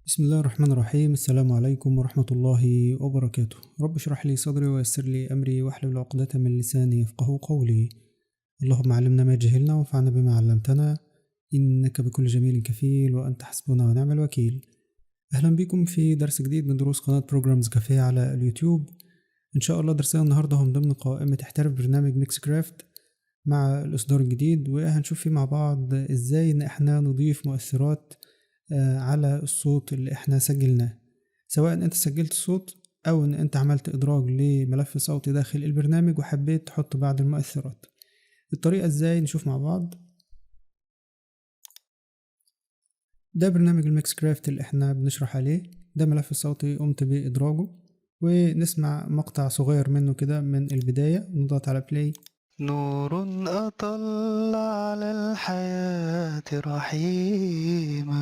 بسم الله الرحمن الرحيم. السلام عليكم ورحمة الله وبركاته. رب اشرح لي صدري ويسر لي أمري واحلل عقدة من لساني يفقه قولي. اللهم علمنا ما جهلنا وانفعنا بما علمتنا، إنك بكل جميل كفيل وأنت حسبنا ونعم الوكيل. أهلا بكم في درس جديد من دروس قناة بروجرامز كافيه على اليوتيوب. إن شاء الله درسنا النهاردة هم ضمن قائمة احترف برنامج ميكس كرافت مع الإصدار الجديد، وهنشوف فيه مع بعض إزاي إن احنا نضيف مؤثرات على الصوت اللي احنا سجلناه، سواء انت سجلت صوت او ان انت عملت ادراج لملف صوتي داخل البرنامج وحبيت تحط بعض المؤثرات. الطريقة ازاي نشوف مع بعض. ده برنامج الميكس كرافت اللي احنا بنشرح عليه. ده ملف صوتي قمت بادراجه، ونسمع مقطع صغير منه كده من البداية ونضغط على بلاي. نور أطل على الحياة رحيما.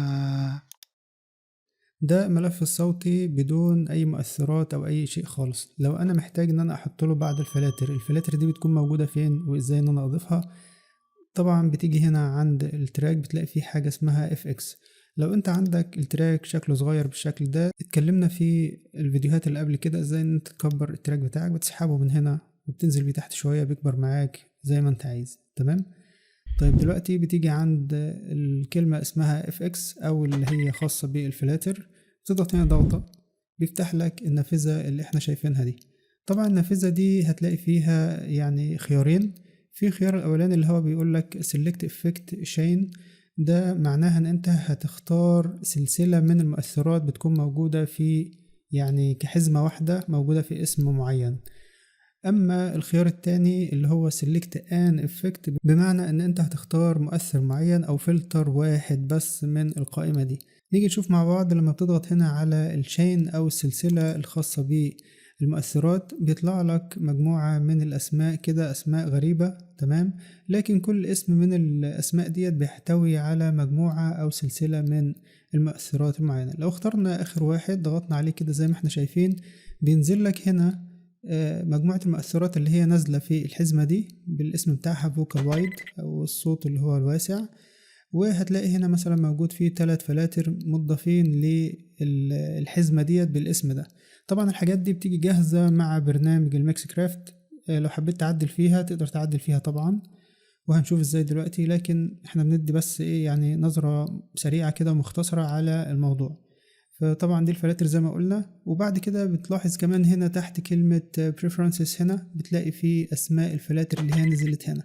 ده ملف الصوتي بدون اي مؤثرات او اي شيء خالص. لو انا محتاج ان انا احط له بعض الفلاتر دي بتكون موجودة فين وازاي ان انا اضيفها؟ طبعا بتيجي هنا عند التراك بتلاقي فيه حاجة اسمها FX. لو انت عندك التراك شكله صغير بالشكل ده، اتكلمنا في الفيديوهات اللي قبل كده ازاي ان انت تكبر التراك بتاعك، بتسحبه من هنا وبتنزل بيه تحت شوية بيكبر معاك زي ما انت عايز. تمام. طيب دلوقتي بتيجي عند الكلمة اسمها FX او اللي هي خاصة بالفلاتر، تضغط هنا ضغطة بيفتح لك النافذة اللي احنا شايفينها دي. طبعا النافذة دي هتلاقي فيها يعني خيارين. في خيار الاولاني اللي هو بيقول لك select effect chain، ده معناها ان انت هتختار سلسلة من المؤثرات بتكون موجودة في يعني كحزمة واحدة موجودة في اسم معين. اما الخيار التاني اللي هو select an effect، بمعنى ان انت هتختار مؤثر معين او فلتر واحد بس من القائمة دي. نيجي نشوف مع بعض. لما بتضغط هنا على الشين او السلسلة الخاصة بالمؤثرات بيطلع لك مجموعة من الاسماء كده، اسماء غريبة. تمام. لكن كل اسم من الاسماء ديت بيحتوي على مجموعة او سلسلة من المؤثرات المعينة. لو اخترنا اخر واحد ضغطنا عليه كده زي ما احنا شايفين، بينزل لك هنا مجموعة المؤثرات اللي هي نازلة في الحزمة دي بالاسم بتاعها فوكال وايد أو الصوت اللي هو الواسع. وهتلاقي هنا مثلا موجود فيه 3 فلاتر مضافين للحزمة ديت بالاسم ده. طبعا الحاجات دي بتيجي جاهزة مع برنامج الميكس كرافت. لو حبيت تعدل فيها تقدر تعدل فيها طبعا، وهنشوف ازاي دلوقتي. لكن احنا بندي بس ايه يعني نظرة سريعة كده ومختصرة على الموضوع. فطبعا دي الفلاتر زي ما قلنا. وبعد كده بتلاحظ كمان هنا تحت كلمة preferences، هنا بتلاقي فيه اسماء الفلاتر اللي هي نزلت هنا.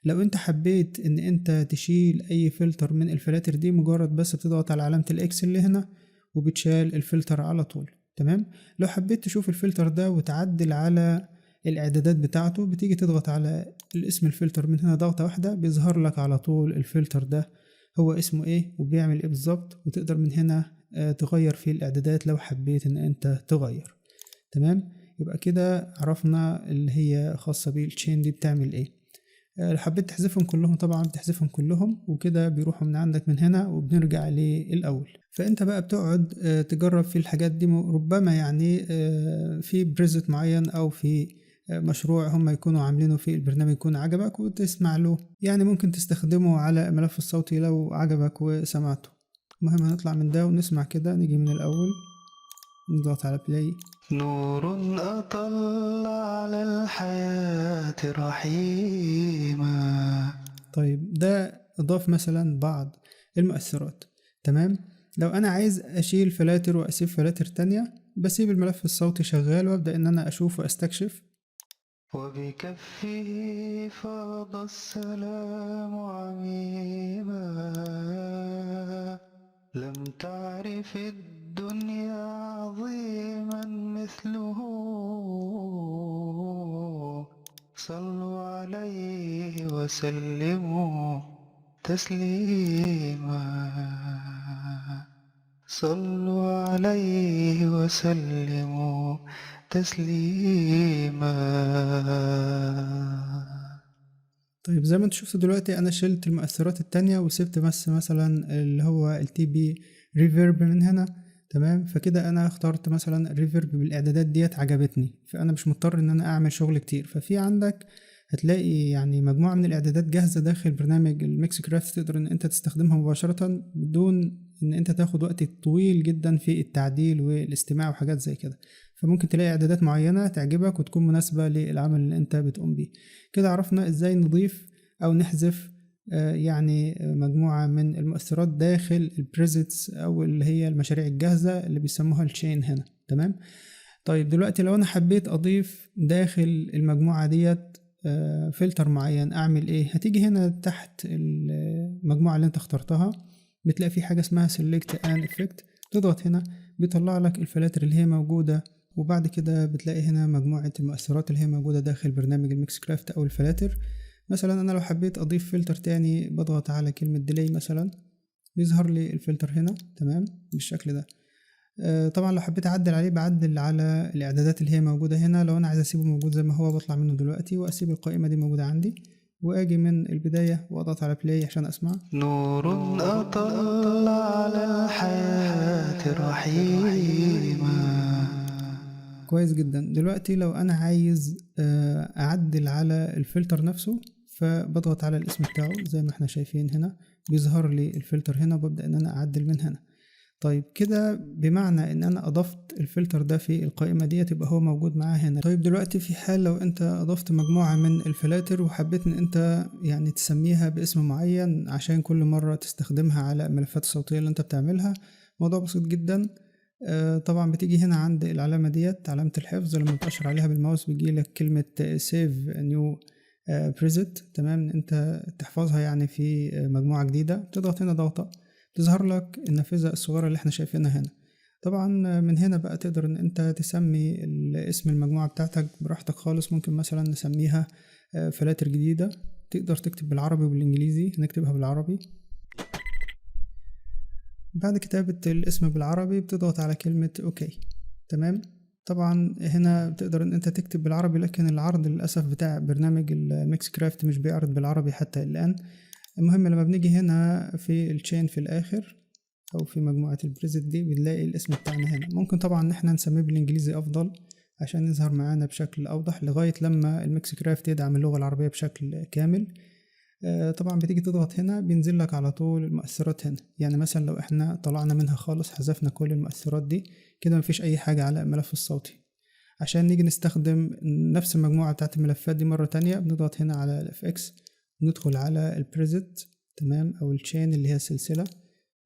لو انت حبيت ان انت تشيل اي فلتر من الفلاتر دي، مجرد بس بتضغط على علامة الاكس اللي هنا وبتشال الفلتر على طول. تمام. لو حبيت تشوف الفلتر ده وتعدل على الاعدادات بتاعته، بتيجي تضغط على الاسم الفلتر من هنا ضغطة واحدة بيظهر لك على طول الفلتر ده هو اسمه ايه وبيعمل ايه بالظبط، وتقدر من هنا تغير فيه الاعدادات لو حبيت ان انت تغير. تمام. يبقى كده عرفنا اللي هي خاصة بالتشين دي بتعمل ايه. لو حبيت تحذفهم كلهم طبعا بتحذفهم كلهم، وكده بيروحوا من عندك من هنا وبنرجع للأول. فانت بقى بتقعد تجرب في الحاجات دي. ربما يعني في بريزت معين او في مشروع هم يكونوا عاملينه في البرنامج يكون عجبك وتسمع له، يعني ممكن تستخدمه على الملف الصوتي لو عجبك وسمعته. المهم هنطلع من ده ونسمع كده. نيجي من الأول نضغط على بلاي. نور أطل على الحياة رحيما. طيب ده اضاف مثلا بعض المؤثرات. تمام. لو انا عايز اشيل فلاتر واسيب فلاتر تانية، بسيب الملف الصوتي شغال وابدأ ان انا اشوف واستكشف. وبكفه فاض السلام عميما. لم تعرف الدنيا عظيما مثله. صلوا عليه وسلموا تسليما. صلوا عليه وسلموا تسليما. طيب زي ما انت شفت دلوقتي انا شلت المؤثرات التانية وسبت بس مثلا اللي هو التي بي ريفيرب من هنا. تمام. فكده انا اخترت مثلا الريفيرب بالاعدادات ديت عجبتني، فانا مش مضطر ان انا اعمل شغل كتير. ففي عندك هتلاقي يعني مجموعة من الاعدادات جاهزة داخل برنامج الميكس كرافت، تقدر ان انت تستخدمها مباشرة بدون ان انت تاخد وقت طويل جدا في التعديل والاستماع وحاجات زي كده. فممكن تلاقي اعدادات معينة تعجبك وتكون مناسبة للعمل اللي انت بتقوم بيه. كده عرفنا ازاي نضيف او نحذف يعني مجموعة من المؤثرات داخل البريزيتس او اللي هي المشاريع الجاهزة اللي بيسموها التشين هنا. تمام. طيب دلوقتي لو انا حبيت اضيف داخل المجموعة ديت فلتر معين، اعمل ايه؟ هتيجي هنا تحت المجموعة اللي انت اخترتها، بتلاقي في حاجة اسمها select an effect، تضغط هنا بيطلع لك الفلاتر اللي هي موجودة، وبعد كده بتلاقي هنا مجموعة المؤثرات اللي هي موجودة داخل برنامج الميكس كرافت او الفلاتر. مثلا انا لو حبيت اضيف فلتر تاني بضغط على كلمة ديلي مثلا، يظهر لي الفلتر هنا. تمام بالشكل ده. طبعا لو حبيت اعدل عليه بعدل على الاعدادات اللي هي موجودة هنا. لو انا عايز اسيبه موجود زي ما هو بطلع منه دلوقتي واسيب القائمة دي موجودة عندي، واجي من البداية واضغط على بلاي عشان اسمع. نور أطل على الحياة رحيما. كويس جدا. دلوقتي لو انا عايز اعدل على الفلتر نفسه، فبضغط على الاسم بتاعه زي ما احنا شايفين هنا، بيظهر لي الفلتر هنا وببدأ ان انا اعدل من هنا. طيب كده بمعنى ان انا اضفت الفلتر ده في القائمة دي يبقى هو موجود معاه هنا. طيب دلوقتي في حال لو انت اضفت مجموعة من الفلاتر وحبيت ان انت يعني تسميها باسم معين عشان كل مرة تستخدمها على الملفات الصوتية اللي انت بتعملها، موضوع بسيط جدا. طبعا بتيجي هنا عند العلامة ديت، علامة الحفظ، لما بتأشر عليها بالماوس بيجيلك كلمة save new preset. تمام، انت تحفظها يعني في مجموعة جديدة، بتضغط هنا ضغطة تظهر لك النافذة الصغيرة اللي احنا شايفينها هنا. طبعا من هنا بقى تقدر ان انت تسمي اسم المجموعة بتاعتك براحتك خالص. ممكن مثلا نسميها فلاتر جديدة، تقدر تكتب بالعربي وبالانجليزي، هنكتبها بالعربي. بعد كتابة الاسم بالعربي بتضغط على كلمة اوكي. تمام. طبعا هنا بتقدر ان انت تكتب بالعربي، لكن العرض للأسف بتاع برنامج الميكس كرافت مش بيعرض بالعربي حتى الآن. المهم لما بنيجي هنا في التشين في الآخر أو في مجموعة البريزت دي بنلاقي الاسم بتاعنا هنا. ممكن طبعا ان احنا نسميه بالانجليزي افضل عشان يظهر معانا بشكل اوضح لغاية لما الميكس كرافت يدعم اللغة العربية بشكل كامل. طبعا بتيجي تضغط هنا بينزل لك على طول المؤثرات هنا. يعني مثلا لو احنا طلعنا منها خالص، حذفنا كل المؤثرات دي كده، مفيش اي حاجة على الملف الصوتي. عشان نيجي نستخدم نفس المجموعة بتاعت الملفات دي مرة تانية بنضغط هنا على ال FX، ندخل على البريزت. تمام، او التشين اللي هي السلسلة،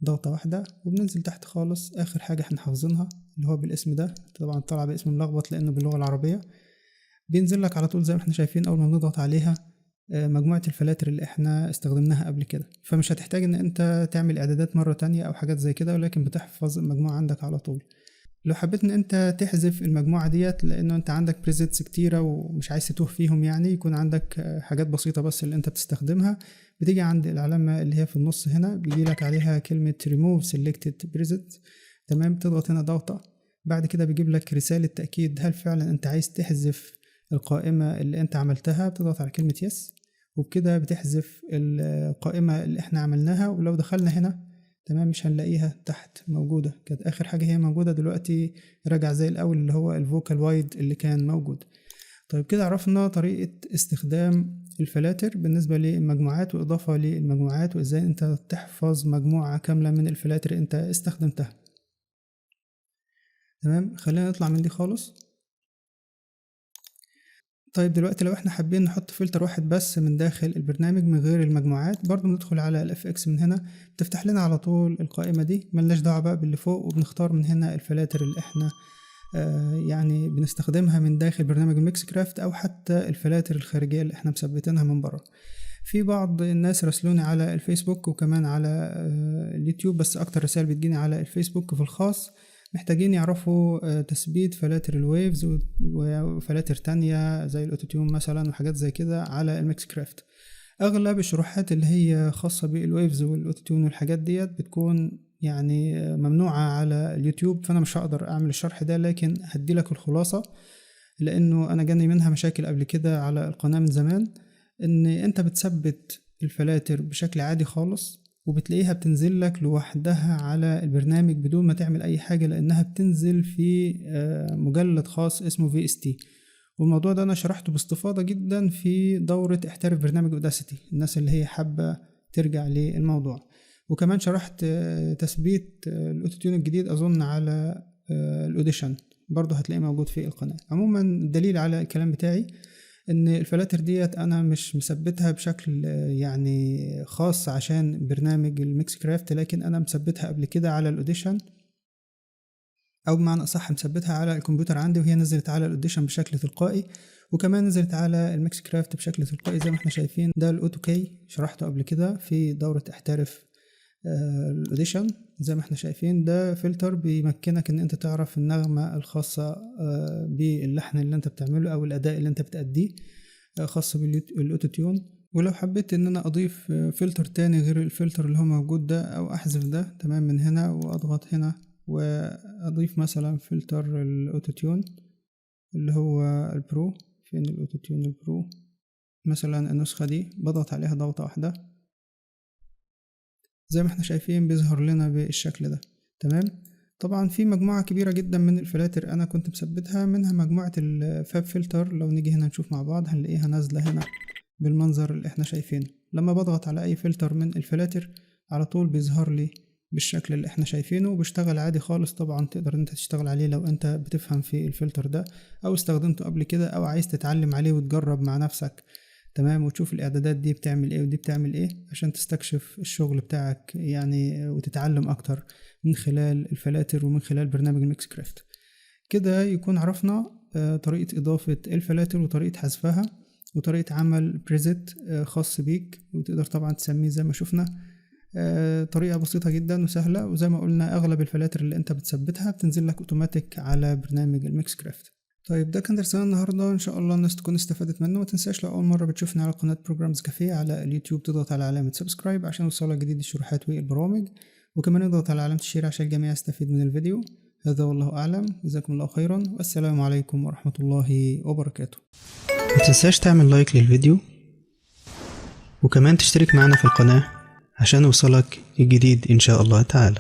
ضغطة واحدة وبننزل تحت خالص آخر حاجة احنا حافظينها اللي هو بالاسم ده. طبعا طلع باسم ملخبط لأنه باللغة العربية. بينزل لك على طول زي ما احنا شايفين أول ما بنضغط عليها مجموعة الفلاتر اللي احنا استخدمناها قبل كده. فمش هتحتاج ان انت تعمل اعدادات مرة تانية او حاجات زي كده، ولكن بتحفظ المجموعة عندك على طول. لو حبيت ان انت تحذف المجموعة ديت لانه انت عندك بريزيتس كتيرة ومش عايز تتوه فيهم، يعني يكون عندك حاجات بسيطة بس اللي انت بتستخدمها، بتيجي عند العلامة اللي هي في النص هنا بيجي لك عليها كلمة remove selected preset. تمام، تضغط هنا ضغطة، بعد كده بيجيب لك رسالة تأكيد هل فعلا انت عايز تحذف القائمة اللي انت عملتها. بتضغط على كلمة yes، وبكده بتحذف القائمة اللي احنا عملناها. ولو دخلنا هنا تمام مش هنلاقيها تحت موجودة، كانت آخر حاجة هي موجودة، دلوقتي رجع زي الأول اللي هو الفوكال وايد اللي كان موجود. طيب كده عرفنا طريقة استخدام الفلاتر بالنسبة للمجموعات وإضافة للمجموعات، وإزاي أنت تحفظ مجموعة كاملة من الفلاتر أنت استخدمتها. تمام، خلينا نطلع من دي خالص. طيب دلوقتي لو احنا حابين نحط فلتر واحد بس من داخل البرنامج من غير المجموعات، برضو ندخل على ال FX من هنا، بتفتح لنا على طول القائمة دي، ملناش دعوة بقى باللي فوق، وبنختار من هنا الفلاتر اللي احنا يعني بنستخدمها من داخل برنامج الميكس كرافت، او حتى الفلاتر الخارجية اللي احنا مثبتينها من بره. في بعض الناس راسلوني على الفيسبوك وكمان على اليوتيوب، بس اكتر رسائل بتجيني على الفيسبوك في الخاص، محتاجين يعرفوا تثبيت فلاتر الويفز وفلاتر تانية زي الاوتوتيون مثلا وحاجات زي كده على الميكس كرافت. اغلب الشروحات اللي هي خاصة بالويفز والاوتوتيون والحاجات ديت بتكون يعني ممنوعة على اليوتيوب، فانا مش هقدر اعمل الشرح ده، لكن هدي لك الخلاصة لانه انا جاني منها مشاكل قبل كده على القناة من زمان. ان انت بتثبت الفلاتر بشكل عادي خالص وبتلاقيها بتنزل لك لوحدها على البرنامج بدون ما تعمل اي حاجة، لانها بتنزل في مجلد خاص اسمه VST. والموضوع ده انا شرحته باستفاضة جدا في دورة احترف برنامج اوداسيتي، الناس اللي هي حابة ترجع للموضوع. وكمان شرحت تثبيت الاوتو تيون الجديد اظن على الاوديشن، برضه هتلاقيه موجود في القناة. عموما الدليل على الكلام بتاعي ان الفلاتر ديت انا مش مثبتها بشكل يعني خاص عشان برنامج الميكس كرافت، لكن انا مثبتها قبل كده على الاوديشن، او بمعنى اصح مثبتها على الكمبيوتر عندي، وهي نزلت على الاوديشن بشكل تلقائي، وكمان نزلت على الميكس كرافت بشكل تلقائي زي ما احنا شايفين. ده الاوتو كي شرحته قبل كده في دورة احترف الاوديشن. زي ما احنا شايفين ده فلتر بيمكنك ان انت تعرف النغمة الخاصة باللحن اللي انت بتعمله او الاداء اللي انت بتأديه خاصة بالاوتو تيون. ولو حبيت ان انا اضيف فلتر تاني غير الفلتر اللي هو موجود ده، او احذف ده تمام من هنا واضغط هنا واضيف مثلا فلتر الاوتو تيون اللي هو البرو. فين الاوتو تيون البرو؟ مثلا النسخة دي بضغط عليها ضغطة واحدة، زي ما احنا شايفين بيظهر لنا بالشكل ده تمام. طبعا في مجموعة كبيرة جدا من الفلاتر انا كنت مثبتها، منها مجموعة الفاب فلتر. لو نيجي هنا نشوف مع بعض هنلاقيها نازلة هنا بالمنظر اللي احنا شايفينه. لما بضغط على اي فلتر من الفلاتر على طول بيظهر لي بالشكل اللي احنا شايفينه، وبيشتغل عادي خالص. طبعا تقدر انت تشتغل عليه لو انت بتفهم في الفلتر ده او استخدمته قبل كده او عايز تتعلم عليه وتجرب مع نفسك تمام، وتشوف الاعدادات دي بتعمل ايه ودي بتعمل ايه عشان تستكشف الشغل بتاعك يعني، وتتعلم اكتر من خلال الفلاتر ومن خلال برنامج الميكس كرافت. كده يكون عرفنا طريقة اضافة الفلاتر وطريقة حذفها وطريقة عمل بريزت خاص بيك، وتقدر طبعا تسميه زي ما شفنا. طريقة بسيطة جدا وسهلة، وزي ما قلنا اغلب الفلاتر اللي انت بتثبتها بتنزل لك اوتوماتيك على برنامج الميكس كرافت. طيب ده كان درسنا النهاردة، ان شاء الله الناس تكون استفادت منه. ما تنساش لو اول مرة بتشوفني على قناة بروجرامز كافيه على اليوتيوب تضغط على علامة سبسكرايب عشان يوصلك جديد الشروحات والبرامج، وكمان اضغط على علامة الشير عشان الجميع يستفيد من الفيديو. هذا والله اعلم، جزاكم الله خيرا، والسلام عليكم ورحمة الله وبركاته. ما تنساش تعمل لايك للفيديو، وكمان تشترك معنا في القناة عشان يوصلك الجديد إن شاء الله تعالى.